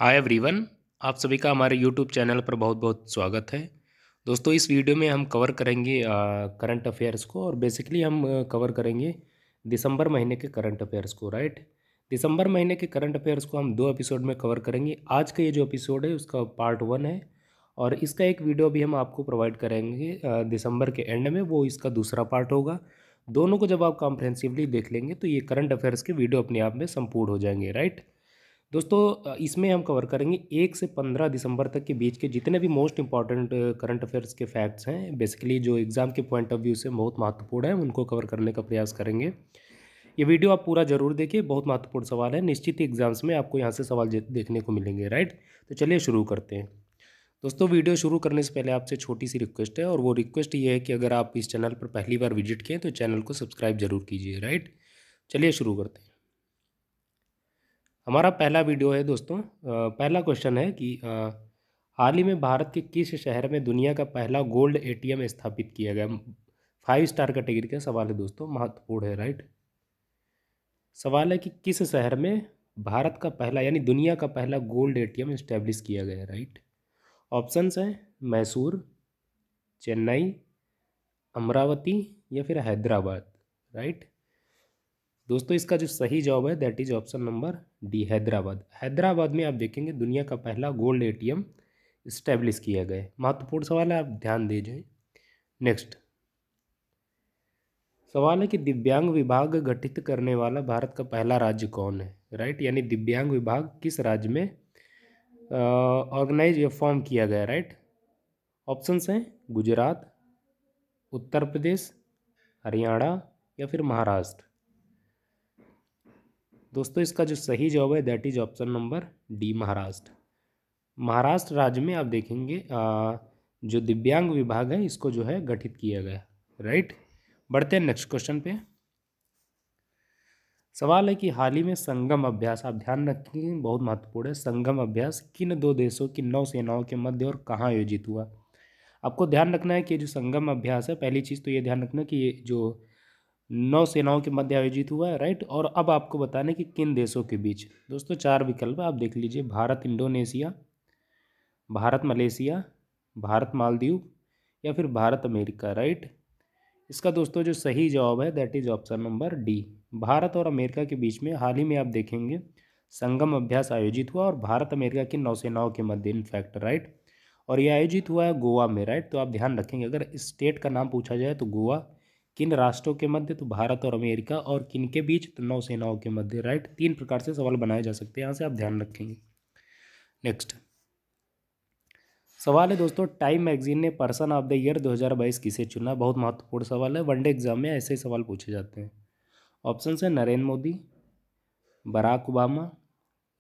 Hi everyone. आप सभी का हमारे यूट्यूब चैनल पर बहुत बहुत स्वागत है। दोस्तों, इस वीडियो में हम कवर करेंगे करंट अफेयर्स को, और बेसिकली हम कवर करेंगे दिसंबर महीने के करंट अफेयर्स को। राइट, दिसंबर महीने के करंट अफेयर्स को हम 2 एपिसोड में कवर करेंगे। आज का ये जो एपिसोड है उसका पार्ट 1 है, और इसका एक वीडियो भी हम आपको प्रोवाइड करेंगे दिसंबर के एंड में, वो इसका दूसरा पार्ट होगा। दोनों को जब आप कॉम्प्रहेंसिवली देख लेंगे तो ये करंट अफेयर्स के वीडियो अपने आप में संपूर्ण हो जाएंगे। राइट दोस्तों, इसमें हम कवर करेंगे 1 से 15 दिसंबर तक के बीच के जितने भी मोस्ट इंपॉर्टेंट करंट अफेयर्स के फैक्ट्स हैं, बेसिकली जो एग्ज़ाम के पॉइंट ऑफ व्यू से बहुत महत्वपूर्ण है, उनको कवर करने का प्रयास करेंगे। ये वीडियो आप पूरा जरूर देखिए, बहुत महत्वपूर्ण सवाल है, निश्चित ही एग्जाम्स में आपको यहाँ से सवाल देखने को मिलेंगे। राइट, तो चलिए शुरू करते हैं। दोस्तों, वीडियो शुरू करने से पहले आपसे छोटी सी रिक्वेस्ट है, और वो रिक्वेस्ट ये है कि अगर आप इस चैनल पर पहली बार विजिट किए तो चैनल को सब्सक्राइब जरूर कीजिए। राइट, चलिए शुरू करते हैं। हमारा पहला वीडियो है दोस्तों। पहला क्वेश्चन है कि हाल ही में भारत के किस शहर में दुनिया का पहला गोल्ड एटीएम स्थापित किया गया। 5 स्टार कैटेगरी का सवाल है दोस्तों, महत्वपूर्ण है। राइट, सवाल है कि किस शहर में भारत का पहला यानी दुनिया का पहला गोल्ड एटीएम इस्टेब्लिश किया गया है। राइट, ऑप्शंस हैं मैसूर, चेन्नई, अमरावती या फिर हैदराबाद। राइट दोस्तों, इसका जो सही जवाब है that is option number D, Hyderabad. Hyderabad में आप देखेंगे दुनिया का पहला गोल्ड एटीएम इस्टेब्लिश किया गया है। महत्वपूर्ण सवाल है, आप ध्यान दीजिए। नेक्स्ट सवाल है कि दिव्यांग विभाग गठित करने वाला भारत का पहला राज्य कौन है। राइट, यानी दिव्यांग विभाग किस राज्य में ऑर्गेनाइज या फॉर्म किया गया। राइट, ऑप्शंस हैं गुजरात, उत्तर प्रदेश, हरियाणा या फिर महाराष्ट्र। दोस्तों, इसका जो सही जवाब है that is option number D, Maharashtra. Maharashtra राज्य में आप देखेंगे जो दिव्यांग विभाग है इसको जो है गठित किया गया। राइट, बढ़ते हैं नेक्स्ट क्वेश्चन पे। सवाल है कि हाल ही में संगम अभ्यास, आप ध्यान रखेंगे बहुत महत्वपूर्ण है, संगम अभ्यास किन दो देशों की नौसेनाओं के मध्य और कहाँ आयोजित हुआ। आपको ध्यान रखना है कि जो संगम अभ्यास है, पहली चीज़ तो ये ध्यान रखना कि ये जो नौसेनाओं के मध्य आयोजित हुआ है। राइट, और अब आपको बताना है कि किन देशों के बीच। दोस्तों, 4 विकल्प आप देख लीजिए, भारत इंडोनेशिया, भारत मलेशिया, भारत मालदीव या फिर भारत अमेरिका। राइट, इसका दोस्तों जो सही जवाब है that is option number D, Bharat और अमेरिका के बीच में हाल ही में आप देखेंगे संगम अभ्यास आयोजित हुआ, और भारत अमेरिका की नौसेनाओं के मध्य इनफैक्ट। राइट, और ये आयोजित हुआ है गोवा में। राइट, तो आप ध्यान रखेंगे अगर स्टेट का नाम पूछा जाए तो गोवा, किन राष्ट्रों के मध्य तो भारत और अमेरिका, और किन के बीच तो नौसेनाओं के मध्य। राइट, 3 प्रकार से सवाल बनाए जा सकते हैं, यहाँ से आप ध्यान रखेंगे। नेक्स्ट सवाल है दोस्तों, टाइम मैगजीन ने पर्सन ऑफ द ईयर 2022 किसे चुना। बहुत महत्वपूर्ण सवाल है, वनडे एग्जाम में ऐसे ही सवाल पूछे जाते हैं। ऑप्शन है नरेंद्र मोदी, बराक ओबामा,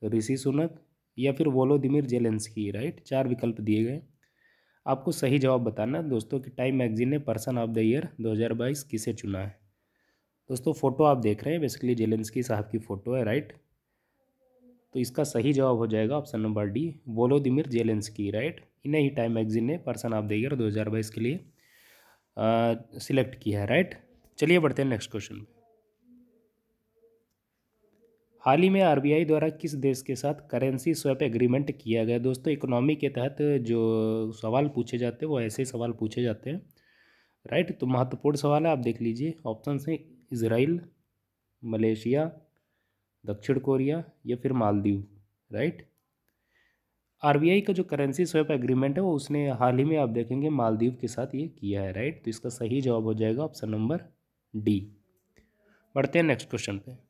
ऋषि सुनक या फिर वोलोदिमिर जेलेंस्की। राइट, 4 विकल्प दिए गए, आपको सही जवाब बताना है दोस्तों कि टाइम मैगजीन ने पर्सन ऑफ द ईयर 2022 किसे चुना है। दोस्तों, फोटो आप देख रहे हैं, बेसिकली जेलेंस्की साहब की फ़ोटो है। राइट, तो इसका सही जवाब हो जाएगा option number D, Volodymyr Zelensky. Right, इन्हें ही टाइम मैगजीन ने पर्सन ऑफ द ईयर 2022 के लिए सिलेक्ट किया है। राइट, चलिए बढ़ते हैं नेक्स्ट क्वेश्चन। हाल ही में आरबीआई द्वारा किस देश के साथ करेंसी स्वैप एग्रीमेंट किया गया। दोस्तों, इकोनॉमी के तहत जो सवाल पूछे जाते हैं वो ऐसे सवाल पूछे जाते हैं। राइट, तो महत्वपूर्ण सवाल है, आप देख लीजिए। ऑप्शन हैं इजराइल, मलेशिया, दक्षिण कोरिया या फिर मालदीव। राइट, आरबीआई का जो करेंसी स्वैप एग्रीमेंट है वो उसने हाल ही में आप देखेंगे मालदीव के साथ ये किया है। राइट, तो इसका सही जवाब हो जाएगा ऑप्शन नंबर डी। बढ़ते हैं नेक्स्ट क्वेश्चन पे।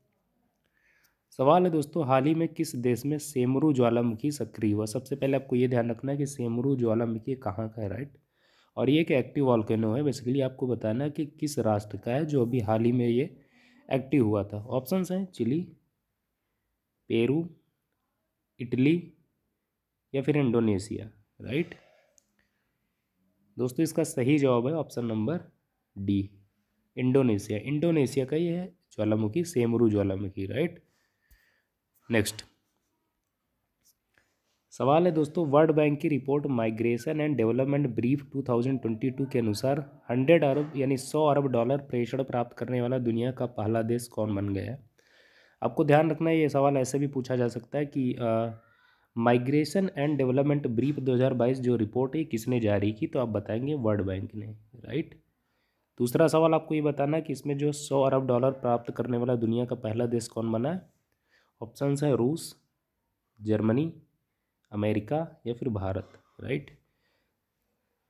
सवाल है दोस्तों, हाल ही में किस देश में सेमरू ज्वालामुखी सक्रिय हुआ। सबसे पहले आपको ये ध्यान रखना है कि सेमरू ज्वालामुखी कहाँ का है। राइट, और ये एक एक्टिव वॉल्केनो है, बेसिकली आपको बताना है कि किस राष्ट्र का है जो अभी हाल ही में ये एक्टिव हुआ था। ऑप्शंस हैं चिली, पेरू, इटली या फिर इंडोनेशिया। राइट दोस्तों, इसका सही जवाब है option number D, Indonesia. Indonesia का ये है ज्वालामुखी, सेमरू ज्वालामुखी। राइट, नेक्स्ट सवाल है दोस्तों, वर्ल्ड बैंक की report migration and development brief 2022 के अनुसार 100 अरब यानी $100 अरब प्रेषण प्राप्त करने वाला दुनिया का पहला देश कौन बन गया है। आपको ध्यान रखना है, ये सवाल ऐसे भी पूछा जा सकता है कि माइग्रेशन एंड डेवलपमेंट ब्रीफ 2022 जो रिपोर्ट है किसने जारी की, तो आप बताएंगे वर्ल्ड बैंक ने, राइट। दूसरा सवाल आपको ये बताना है कि इसमें जो 100 अरब डॉलर प्राप्त करने वाला दुनिया का पहला देश कौन बना है। ऑप्शंस है रूस, जर्मनी, अमेरिका या फिर भारत, राइट।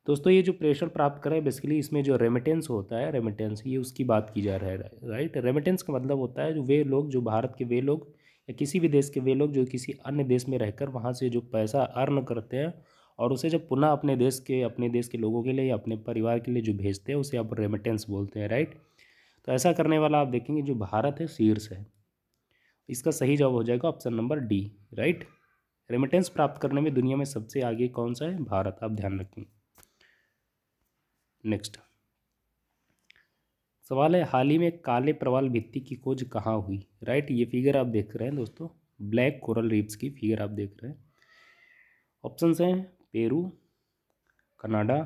दोस्तों ये जो प्रेशर प्राप्त करें बेसिकली इसमें जो रेमिटेंस होता है, रेमिटेंस ये उसकी बात की जा रहा है, राइट। रेमिटेंस का मतलब होता है जो वे लोग, जो भारत के वे लोग या किसी भी देश के वे लोग जो किसी अन्य देश में रहकर वहाँ से जो पैसा अर्न करते हैं और उसे जब पुनः अपने देश के लोगों के लिए या अपने परिवार के लिए जो भेजते हैं उसे आप रेमिटेंस बोलते हैं, राइट। तो ऐसा करने वाला आप देखेंगे जो भारत है शीर्ष है। इसका सही जवाब हो जाएगा option number D, right. Remittance प्राप्त करने में दुनिया में सबसे आगे कौन सा है, भारत, आप ध्यान रखेंगे। नेक्स्ट सवाल है, हाल ही में काले प्रवाल भित्ति की खोज कहाँ हुई, राइट। ये फिगर आप देख रहे हैं दोस्तों, ब्लैक कोरल रीफ्स की फिगर आप देख रहे हैं। ऑप्शंस हैं पेरू, कनाडा,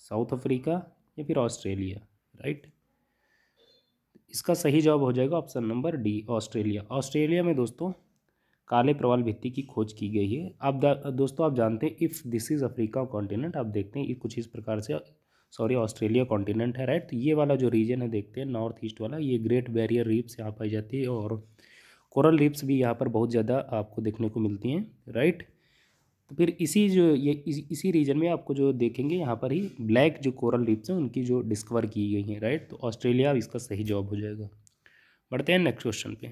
साउथ अफ्रीका या फिर ऑस्ट्रेलिया, राइट। इसका सही जवाब हो जाएगा option number D, Australia. Australia में दोस्तों काले प्रवाल भित्ति की खोज की गई है। दोस्तों आप जानते हैं if this is Africa continent, आप देखते हैं ये कुछ इस प्रकार से, सॉरी ऑस्ट्रेलिया कॉन्टिनेंट है, राइट। तो ये वाला जो रीजन है देखते हैं नॉर्थ ईस्ट वाला, ये ग्रेट बैरियर रीफ्स यहाँ पाई जाती है और कोरल रीफ्स भी यहाँ पर बहुत ज़्यादा आपको देखने को मिलती हैं, राइट। तो फिर इसी रीजन में आपको जो देखेंगे यहाँ पर ही ब्लैक जो कोरल रीफ्स हैं उनकी जो डिस्कवर की गई हैं, राइट। तो ऑस्ट्रेलिया इसका सही जवाब हो जाएगा। बढ़ते हैं नेक्स्ट क्वेश्चन पे।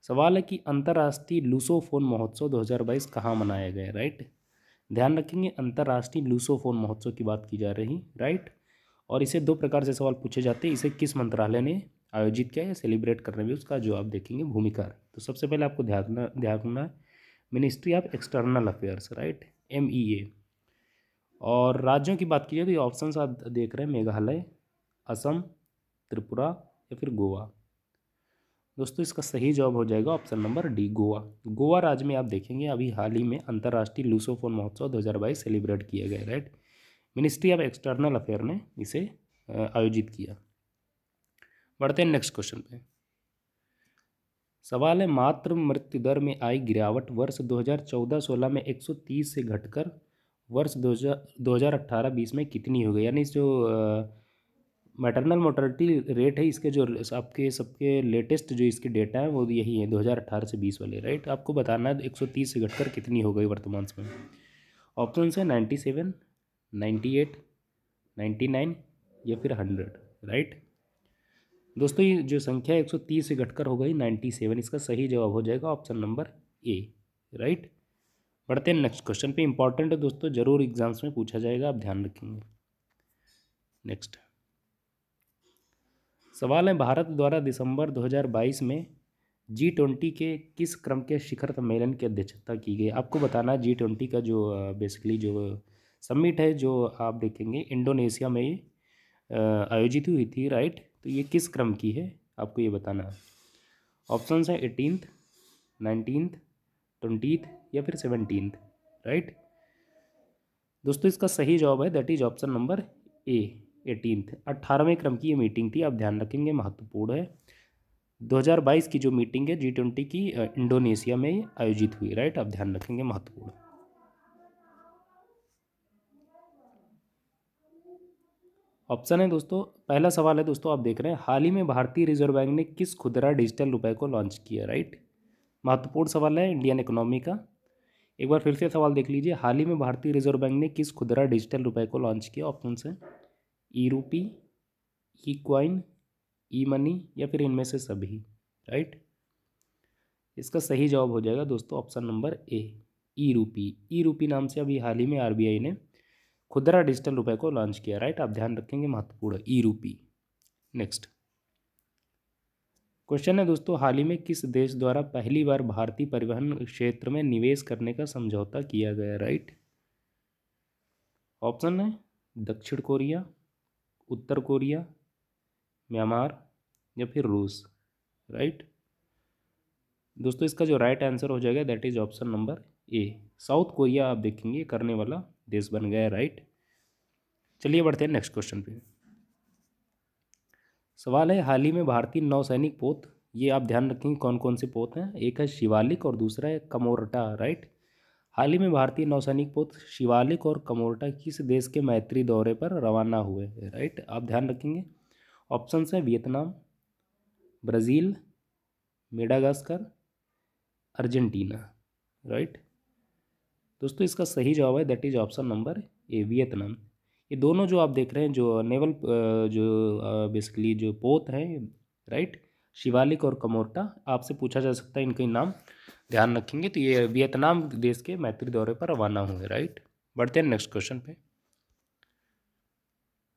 सवाल है कि अंतर्राष्ट्रीय लूसोफोन महोत्सव 2022 कहाँ मनाया गया, राइट। ध्यान रखेंगे अंतर्राष्ट्रीय लूसोफोन महोत्सव की बात की जा रही, राइट। और इसे दो प्रकार से सवाल पूछे जाते हैं, इसे किस मंत्रालय ने आयोजित किया या सेलिब्रेट करने में उसका जो आप देखेंगे भूमिका। तो सबसे पहले आपको ध्यान रखना ministry of external affairs, right, MEA। और राज्यों की बात की जाए तो ये ऑप्शन आप देख रहे हैं मेघालय, असम, त्रिपुरा या फिर गोवा। दोस्तों इसका सही जवाब हो जाएगा option number D, Goa. Goa राज्य में आप देखेंगे अभी हाल ही में अंतर्राष्ट्रीय लूसोफोन महोत्सव 2022 सेलिब्रेट किया गया, right. Ministry of external affair ने इसे आयोजित किया। बढ़ते हैं नेक्स्ट क्वेश्चन पे। सवाल है, मातृ मृत्यु दर में आई गिरावट वर्ष 2014-16 में 130 से घटकर वर्ष 2018-20 में कितनी हो गई। यानी जो मैटरनल मोर्टेलिटी रेट है इसके जो आपके सबके लेटेस्ट जो इसके डेटा है वो यही है 2018 से 20 वाले, राइट। आपको बताना है 130 से घटकर कितनी हो गई वर्तमान समय। ऑप्शन है 97, 98, 99 या फिर 100, राइट। दोस्तों ये जो संख्या 130 से घटकर हो गई 97, इसका सही जवाब हो जाएगा ऑप्शन नंबर ए, राइट। बढ़ते हैं नेक्स्ट क्वेश्चन पे, इंपॉर्टेंट है दोस्तों, जरूर एग्जाम्स में पूछा जाएगा, आप ध्यान रखेंगे। नेक्स्ट सवाल है, भारत द्वारा दिसंबर 2022 में G20 के किस क्रम के शिखर सम्मेलन की अध्यक्षता की गई। आपको बताना G20 का जो बेसिकली जो समिट है जो आप देखेंगे इंडोनेशिया में आयोजित हुई थी, राइट। तो ये किस क्रम की है आपको ये बताना है। ऑप्शंस हैं 18th, 19th, 20th या फिर 17th, राइट। दोस्तों इसका सही जवाब है that is option number A, 18th। 18वें क्रम की ये मीटिंग थी, आप ध्यान रखेंगे, महत्वपूर्ण है। 2022 की जो मीटिंग है G20 की इंडोनेशिया में आयोजित हुई, राइट, आप ध्यान रखेंगे, महत्वपूर्ण। ऑप्शन है दोस्तों, पहला सवाल है दोस्तों आप देख रहे हैं, हाल ही में भारतीय रिजर्व बैंक ने किस खुदरा डिजिटल रुपए को लॉन्च किया, राइट। महत्वपूर्ण सवाल है इंडियन इकोनॉमी का। एक बार फिर से सवाल देख लीजिए, हाल ही में भारतीय रिजर्व बैंक ने किस खुदरा डिजिटल रुपए को लॉन्च किया। ऑप्शन है ई रूपी, ई क्वाइन, ई मनी या फिर इनमें से सभी, राइट। इसका सही जवाब हो जाएगा दोस्तों ऑप्शन नंबर ए, ई रूपी। ई रूपी नाम से अभी हाल ही में RBI ने खुदरा डिजिटल रुपए को लॉन्च किया, राइट, आप ध्यान रखेंगे, महत्वपूर्ण, ई रूपी। नेक्स्ट क्वेश्चन है दोस्तों, हाल ही में किस देश द्वारा पहली बार भारतीय परिवहन क्षेत्र में निवेश करने का समझौता किया गया, राइट। ऑप्शन है दक्षिण कोरिया, उत्तर कोरिया, म्यांमार या फिर रूस, राइट। दोस्तों इसका जो राइट आंसर हो जाएगा that is option number A, south Korea आप देखेंगे करने वाला देश बन गया है, राइट। चलिए बढ़ते हैं नेक्स्ट क्वेश्चन पे। सवाल है, हाल ही में भारतीय नौसैनिक पोत ये आप ध्यान रखेंगे कौन कौन से पोत हैं। एक है शिवालिक और दूसरा है कमोरटा, राइट। हाल ही में भारतीय नौसैनिक पोत शिवालिक और कमोरटा किस देश के मैत्री दौरे पर रवाना हुए, राइट, आप ध्यान रखेंगे। ऑप्शन है Vietnam, Brazil, Madagascar, Argentina, right. दोस्तों इसका सही जवाब है that is option number A, Vietnam. ये दोनों जो आप देख रहे हैं जो नेवल जो बेसिकली जो पोत हैं, राइट, शिवालिक और कमोरटा, आपसे पूछा जा सकता है इनके नाम, ध्यान रखेंगे। तो ये वियतनाम देश के मैत्री दौरे पर रवाना हुए, राइट। बढ़ते हैं नेक्स्ट क्वेश्चन पे।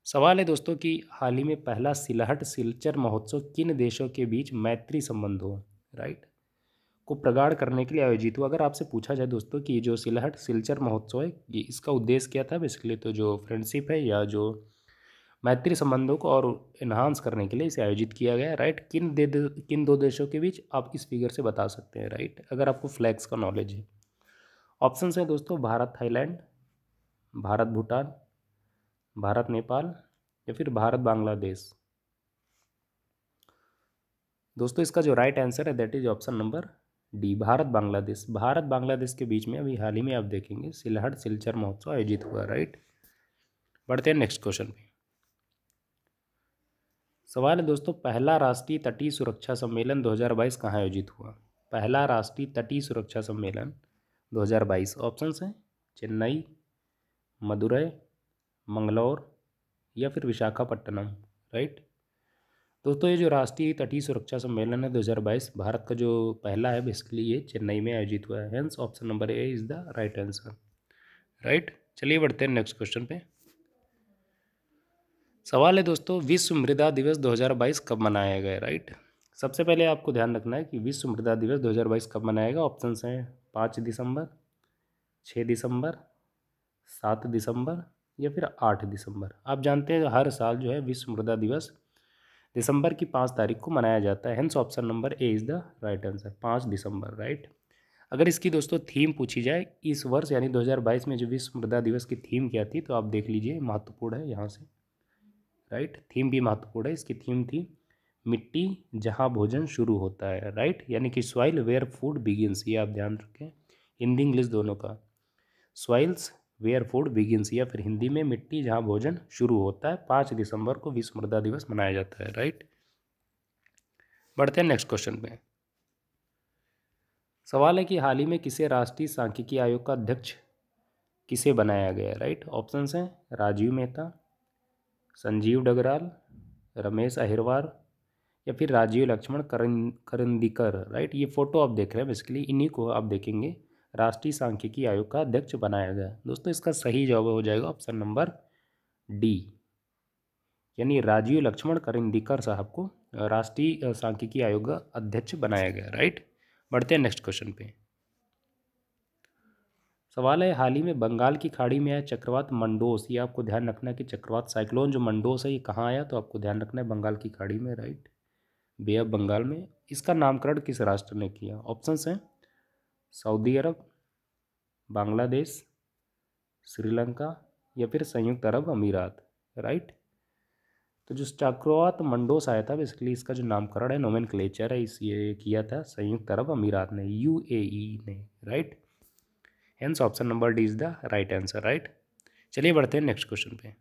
सवाल है दोस्तों कि हाल ही में पहला सिलहट सिलचर महोत्सव किन देशों के बीच मैत्री संबंधों, राइट, को प्रगाढ़ करने के लिए आयोजित हुआ। अगर आपसे पूछा जाए दोस्तों कि जो सिलहट सिलचर महोत्सव है ये इसका उद्देश्य क्या था, बेसिकली तो जो फ्रेंडशिप है या जो मैत्री संबंधों को और इन्हांस करने के लिए इसे आयोजित किया गया है, राइट। किन दो देशों के बीच, आप इस फिगर से बता सकते हैं, राइट, अगर आपको फ्लैग्स का नॉलेज है। ऑप्शन है दोस्तों भारत थाईलैंड, भारत भूटान, भारत नेपाल या फिर भारत बांग्लादेश। दोस्तों इसका जो राइट आंसर है that is option number D, Bharat Bangladesh. Bharat Bangladesh के बीच में अभी हाल ही में आप देखेंगे सिलहट सिलचर महोत्सव आयोजित हुआ, राइट। बढ़ते हैं नेक्स्ट क्वेश्चन पे। सवाल है दोस्तों पहला राष्ट्रीय तटीय सुरक्षा सम्मेलन 2022 कहाँ आयोजित हुआ। पहला राष्ट्रीय तटीय सुरक्षा सम्मेलन 2022, ऑप्शन है चेन्नई, मदुरई, मंगलौर या फिर विशाखापट्टनम, राइट। दोस्तों ये जो राष्ट्रीय तटीय सुरक्षा सम्मेलन है 2022 भारत का जो पहला है, बेसिकली ये चेन्नई में आयोजित हुआ है। Hence option number A is the right answer, right. चलिए बढ़ते हैं नेक्स्ट क्वेश्चन पे। सवाल है दोस्तों विश्व मृदा दिवस 2022 कब मनाया गया, राइट। सबसे पहले आपको ध्यान रखना है कि विश्व मृदा दिवस 2022 कब मनाया गया। ऑप्शन हैं 5 दिसंबर, 6 दिसंबर, 7 दिसंबर या फिर 8 दिसंबर। आप जानते हैं हर साल जो है विश्व मृदा दिवस दिसंबर की 5 तारीख को मनाया जाता है। Hence option number A is the right answer, 5 December, right. अगर इसकी दोस्तों थीम पूछी जाए इस वर्ष यानी 2022 में जो विश्व मृदा दिवस की थीम क्या थी, तो आप देख लीजिए, महत्वपूर्ण है यहाँ से, राइट। थीम भी महत्वपूर्ण है। इसकी थीम थी मिट्टी जहाँ भोजन शुरू होता है, राइट, यानी कि सॉइल वेयर फूड बिगिंस। ये आप ध्यान रखें, हिंदी इंग्लिश दोनों का, सॉइल्स वेयर फूड बिगिंस या फिर हिंदी में मिट्टी जहाँ भोजन शुरू होता है। 5 दिसंबर को विश्व मृदा दिवस मनाया जाता है, राइट। बढ़ते हैं नेक्स्ट क्वेश्चन पे। सवाल है कि हाल ही में किसे राष्ट्रीय सांख्यिकी आयोग का अध्यक्ष किसे बनाया गया, राइट। ऑप्शंस हैं राजीव मेहता, संजीव डगराल, रमेश अहिरवार या फिर राजीव लक्ष्मण करंदीकर, राइट। ये फोटो आप देख रहे हैं, बेसिकली इन्हीं को आप देखेंगे राष्ट्रीय सांख्यिकी आयोग का अध्यक्ष बनाया गया। दोस्तों इसका सही जवाब हो जाएगा ऑप्शन नंबर डी, यानी राजीव लक्ष्मण करंदीकर साहब को राष्ट्रीय सांख्यिकी आयोग का अध्यक्ष बनाया गया, राइट। बढ़ते हैं नेक्स्ट क्वेश्चन पे। सवाल है हाल ही में बंगाल की खाड़ी में आया चक्रवात मंडोस। ये आपको ध्यान रखना है कि चक्रवात साइक्लोन जो मंडोस है ये कहाँ आया, तो आपको ध्यान रखना है बंगाल की खाड़ी में, राइट, बे ऑफ बंगाल में। इसका नामकरण किस राष्ट्र ने किया। ऑप्शंस हैं सऊदी अरब, बांग्लादेश, श्रीलंका या फिर संयुक्त अरब अमीरात, राइट। तो जो चक्रवात मंडोस आया था, बेसिकली इसका जो नामकरण है, नोमेनक्लेचर है, इस ये किया था संयुक्त अरब अमीरात ने, यूएई ने, right. Hence option number D is the right answer, right. चलिए बढ़ते हैं नेक्स्ट क्वेश्चन पे।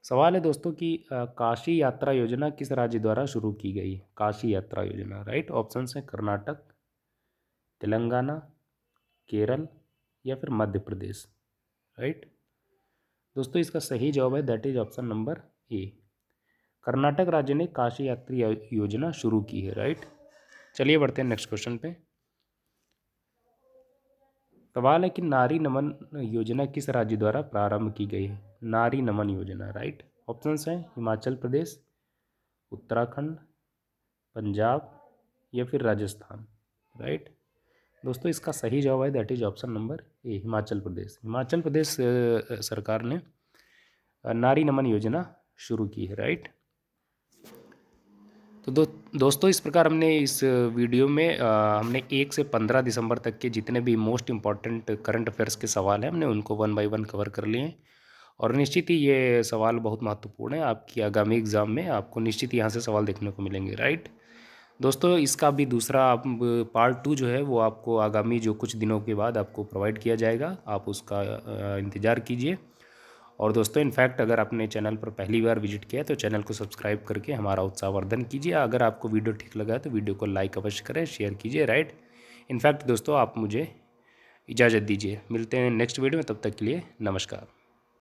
सवाल है दोस्तों कि काशी यात्रा योजना किस राज्य द्वारा शुरू की गई। काशी यात्रा योजना, राइट। ऑप्शंस हैं कर्नाटक, तेलंगाना, केरल या फिर मध्य प्रदेश, राइट। दोस्तों इसका सही जवाब है दैट इज ऑप्शन नंबर ए, कर्नाटक राज्य ने काशी यात्री योजना शुरू की है, राइट। चलिए बढ़ते हैं नेक्स्ट क्वेश्चन पे। सवाल है कि नारी नमन योजना किस राज्य द्वारा प्रारंभ की गई है। नारी नमन योजना, राइट। ऑप्शंस हैं हिमाचल प्रदेश, उत्तराखंड, पंजाब या फिर राजस्थान, राइट। दोस्तों इसका सही जवाब है that is option number A, Himachal Pradesh. Himachal Pradesh सरकार ने नारी नमन योजना शुरू की है, राइट। तो दोस्तों इस प्रकार हमने इस वीडियो में हमने 1 से 15 दिसंबर तक के जितने भी मोस्ट इम्पॉर्टेंट करंट अफेयर्स के सवाल हैं हमने उनको 1 बाय 1 कवर कर लिए हैं। और निश्चित ही ये सवाल बहुत महत्वपूर्ण है, आपकी आगामी एग्ज़ाम में आपको निश्चित यहाँ से सवाल देखने को मिलेंगे, राइट। दोस्तों इसका भी दूसरा पार्ट 2 जो है वो आपको आगामी जो कुछ दिनों के बाद आपको प्रोवाइड किया जाएगा, आप उसका इंतज़ार कीजिए। और दोस्तों इनफैक्ट अगर आपने चैनल पर पहली बार विजिट किया है तो चैनल को सब्सक्राइब करके हमारा उत्साहवर्धन कीजिए। अगर आपको वीडियो ठीक लगा तो वीडियो को लाइक अवश्य करें, शेयर कीजिए, राइट। इनफैक्ट दोस्तों आप मुझे इजाज़त दीजिए, मिलते हैं नेक्स्ट वीडियो में, तब तक के लिए नमस्कार।